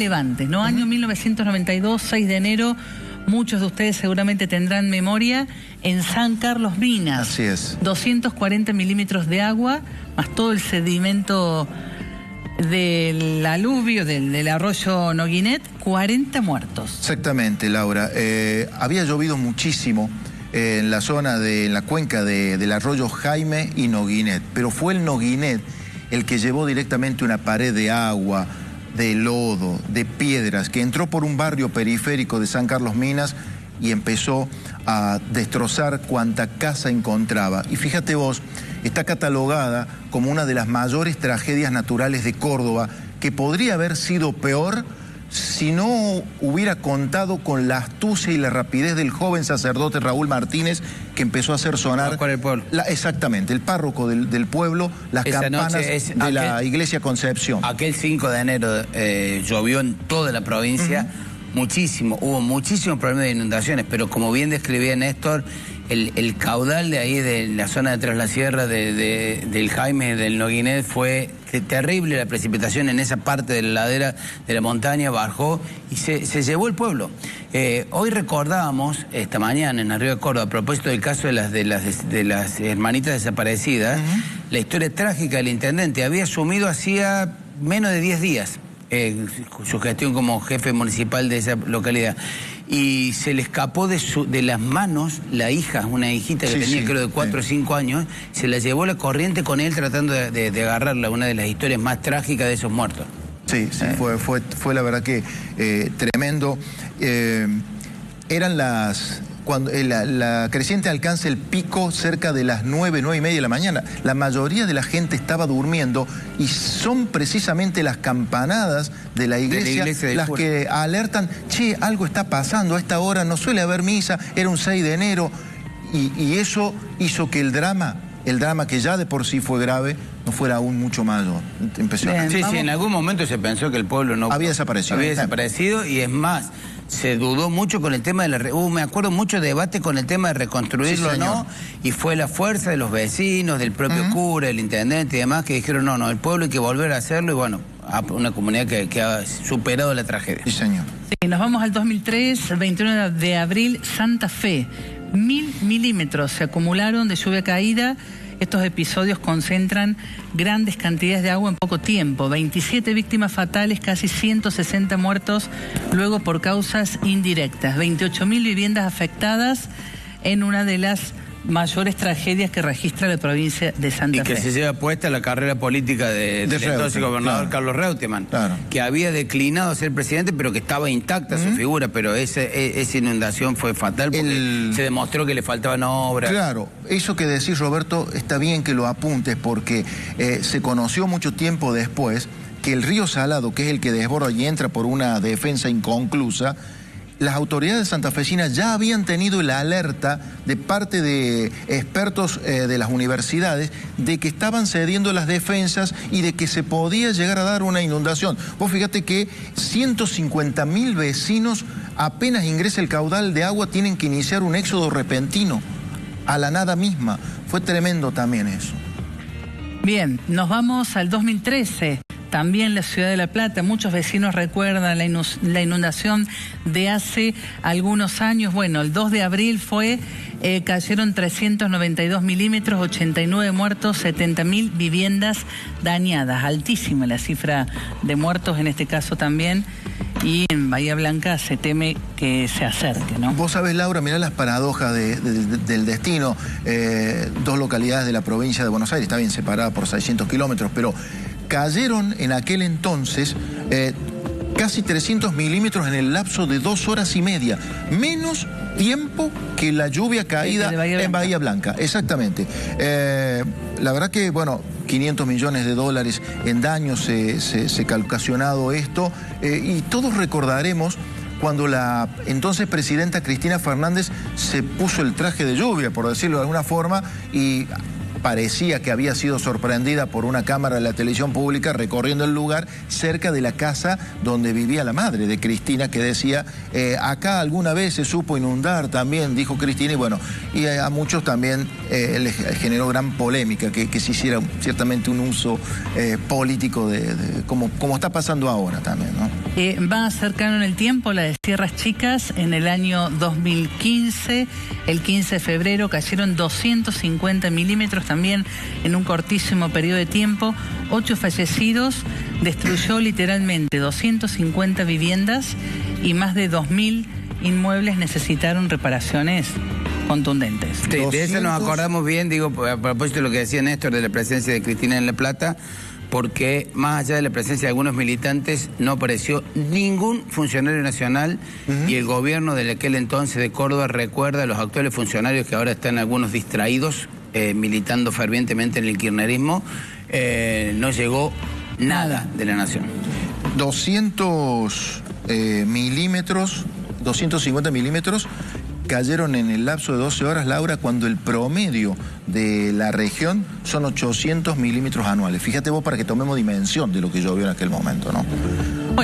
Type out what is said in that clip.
Levantes, ¿no? Año 1992, 6 de enero, muchos de ustedes seguramente tendrán memoria, en San Carlos Minas. Así es. 240 milímetros de agua, más todo el sedimento del aluvio, del arroyo Noguinet, 40 muertos. Exactamente, Laura. Había llovido muchísimo en la zona en la cuenca del arroyo Jaime y Noguinet, pero fue el Noguinet el que llevó directamente una pared de agua, de lodo, de piedras, que entró por un barrio periférico de San Carlos Minas y empezó a destrozar cuanta casa encontraba. Y fíjate vos, está catalogada como una de las mayores tragedias naturales de Córdoba, que podría haber sido peor si no hubiera contado con la astucia y la rapidez del joven sacerdote Raúl Martínez, que empezó a hacer sonar... ¿Cuál el pueblo? Exactamente, el párroco del pueblo, las campanas de la iglesia Concepción. Aquel 5 de enero llovió en toda la provincia, muchísimo, hubo muchísimos problemas de inundaciones, pero como bien describía Néstor, el caudal de ahí, de la zona de Tras la Sierra, del Jaime, del Noguinet, fue terrible. La precipitación en esa parte de la ladera de la montaña bajó y se llevó el pueblo. Hoy recordábamos, esta mañana en Arriba de Córdoba, a propósito del caso de las hermanitas desaparecidas, la historia trágica del intendente. Había asumido hacía menos de 10 días su gestión como jefe municipal de esa localidad. Y se le escapó de las manos la hija, una hijita que tenía creo de 4 o 5 años, se la llevó la corriente con él tratando de agarrarla, una de las historias más trágicas de esos muertos. Sí, fue la verdad que tremendo. Eran cuando la creciente alcanza el pico cerca de las 9:30 de la mañana. La mayoría de la gente estaba durmiendo y son precisamente las campanadas de la iglesia las que alertan, che, algo está pasando, a esta hora no suele haber misa, era un 6 de enero, y eso hizo que el drama que ya de por sí fue grave, no fuera aún mucho mayor. Impresionante. Sí, en algún momento se pensó que el pueblo no había desaparecido. Había desaparecido, y es más, se dudó mucho con el tema de me acuerdo mucho de debate con el tema de reconstruirlo o no, y fue la fuerza de los vecinos, del propio cura, el intendente y demás, que dijeron no, el pueblo hay que volver a hacerlo, y bueno, una comunidad que ha superado la tragedia. Sí, señor. Sí, nos vamos al 2003, 21 de abril, Santa Fe. 1000 milímetros se acumularon de lluvia caída. Estos episodios concentran grandes cantidades de agua en poco tiempo. 27 víctimas fatales, casi 160 muertos, luego por causas indirectas. 28.000 viviendas afectadas en una de las mayores tragedias que registra la provincia de Santa Fe. Y que se lleva puesta la carrera política del entonces gobernador Carlos Reutemann, que había declinado a ser presidente, pero que estaba intacta su figura, pero esa inundación fue fatal porque se demostró que le faltaban obras. Claro, eso que decís, Roberto, está bien que lo apuntes, porque se conoció mucho tiempo después que el río Salado, que es el que desborda y entra por una defensa inconclusa, las autoridades santafesinas ya habían tenido la alerta de parte de expertos de las universidades de que estaban cediendo las defensas y de que se podía llegar a dar una inundación. Vos fíjate que 150.000 vecinos, apenas ingresa el caudal de agua, tienen que iniciar un éxodo repentino a la nada misma. Fue tremendo también eso. Bien, nos vamos al 2013. También la ciudad de La Plata, muchos vecinos recuerdan la inundación de hace algunos años. Bueno, el 2 de abril cayeron 392 milímetros, 89 muertos, 70.000 viviendas dañadas. Altísima la cifra de muertos en este caso también. Y en Bahía Blanca se teme que se acerque, ¿no? Vos sabés, Laura, mirá las paradojas del destino. 2 localidades de la provincia de Buenos Aires, está bien separada por 600 kilómetros, pero cayeron en aquel entonces casi 300 milímetros en el lapso de 2 horas y media. Menos tiempo que la lluvia caída en Bahía Blanca. Exactamente. La verdad que, bueno, 500 millones de dólares en daños se calculacionado esto. Y todos recordaremos cuando la entonces presidenta Cristina Fernández se puso el traje de lluvia, por decirlo de alguna forma, y parecía que había sido sorprendida por una cámara de la televisión pública recorriendo el lugar cerca de la casa donde vivía la madre de Cristina, que decía, acá alguna vez se supo inundar también, dijo Cristina, y bueno, y a muchos también les generó gran polémica que se hiciera ciertamente un uso político como está pasando ahora también, ¿no? Va cercano en el tiempo la de Sierras Chicas. En el año 2015, el 15 de febrero, cayeron 250 milímetros también en un cortísimo periodo de tiempo. 8 fallecidos, destruyó literalmente 250 viviendas y más de 2.000 inmuebles necesitaron reparaciones contundentes. Sí, de eso nos acordamos bien, digo, a propósito de lo que decía Néstor de la presencia de Cristina en La Plata, porque más allá de la presencia de algunos militantes, no apareció ningún funcionario nacional y el gobierno de aquel entonces de Córdoba recuerda a los actuales funcionarios que ahora están algunos distraídos, militando fervientemente en el kirchnerismo, no llegó nada de la nación. 250 milímetros cayeron en el lapso de 12 horas, Laura, cuando el promedio de la región son 800 milímetros anuales. Fíjate vos para que tomemos dimensión de lo que llovió en aquel momento, ¿no?